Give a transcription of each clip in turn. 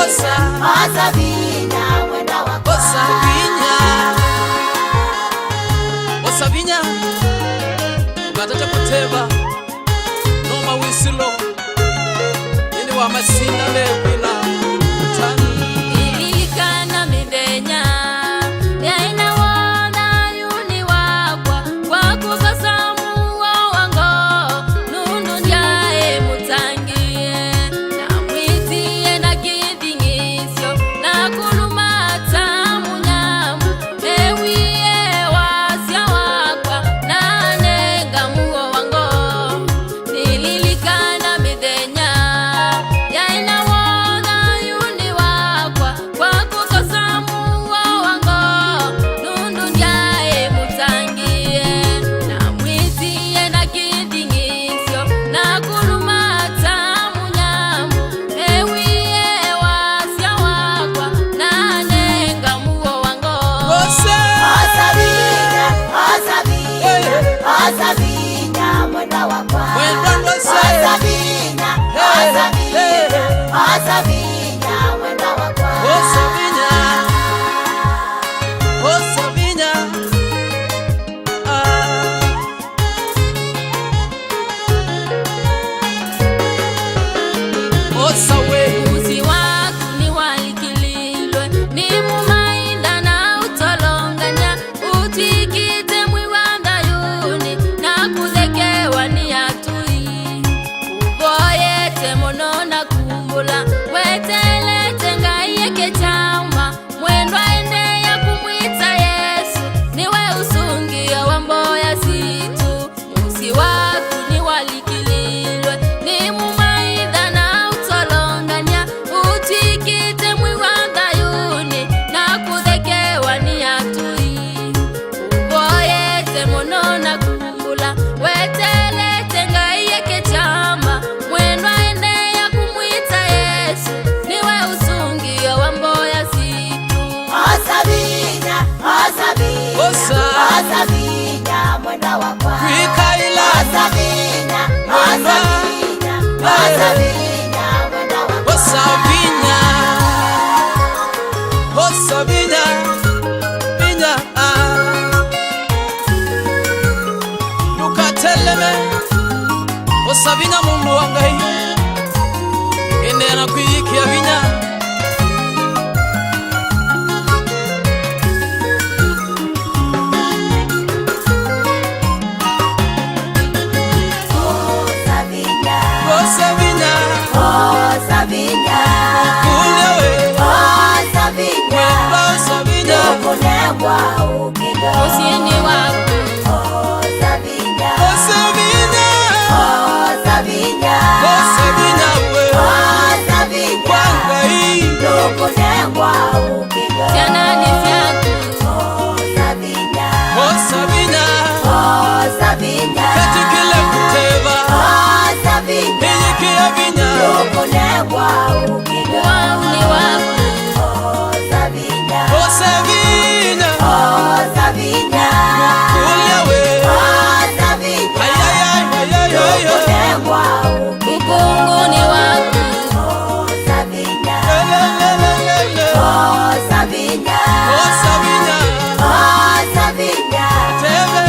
Osavinya mwenda wako Osavinya Gatata kuteba Noma wisilo Nini wa masinda lewila Utani Ilikana midenya Yaina wana yuni wakwa Kwa kukasamu wa wango Nunu njae mutangie Na mwitie na kidingisyo Na kulumata munyamu Ewiye wasya wakwa Na nenga muo wango Nililikana midenya Yaina wana yuni wakwa Kwa kukasamu wa wango Nundu njae mutangie Na mwitie na kidingisyo Na kulumata munyamu Ewiye wasya wakwa Na nenga muo wango Osavinya mwenda wako Osavinya mwenda wako Osavinya Osawe Uzi waku ni walikililwe Ni mumainda na utolonganya Utikite mwiwanda yuni Na kuzekewa ni atui Uboyete mono na kumbula Wetelete ngaiye kechauma Mwendwa ende ya kumwita Yesu Niwe usungio wa mboya situ Uzi waku ni walikililwe Ni mumaidha na utolonganya Utikite mwiwanda yuni Na kuthekewa ni atui Uboyete mono na kumbula Wetelete ngaiye kechama Mwendwa ende ya kumwita Yesu Niwe usungio wa mboya situ Osavinya mwenda wako Kwikaila Osavinya mwenda wako Osavinya Osavinya Vinya Lukateleme Osavinya mundu wangai Ende na kuyikia vinya Osavinya Kulewe Osavinya Ukunegwa ukigo Usieni waku Osavinya Osavinya we Wangai Ukunegwa ukigo Sianani siaku Osavinya Katikile kuteba Iyikia vinya Ukunegwa ukigo Wauni waku Osavinya Kulewe Ayayay Ukunguni waku Lelelelele Osavinya Tebe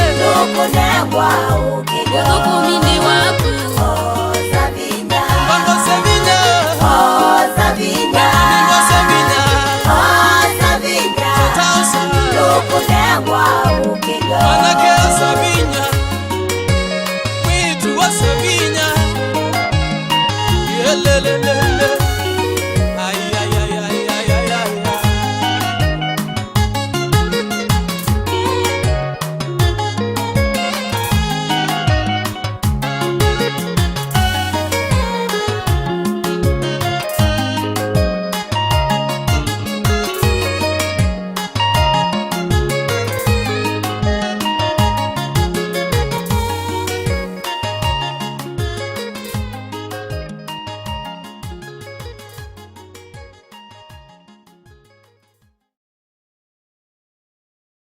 Ukumindi waku Wango Savinya Wango Savinya Tausa Manake Osavinya Mwitu wa Savinya Yelelele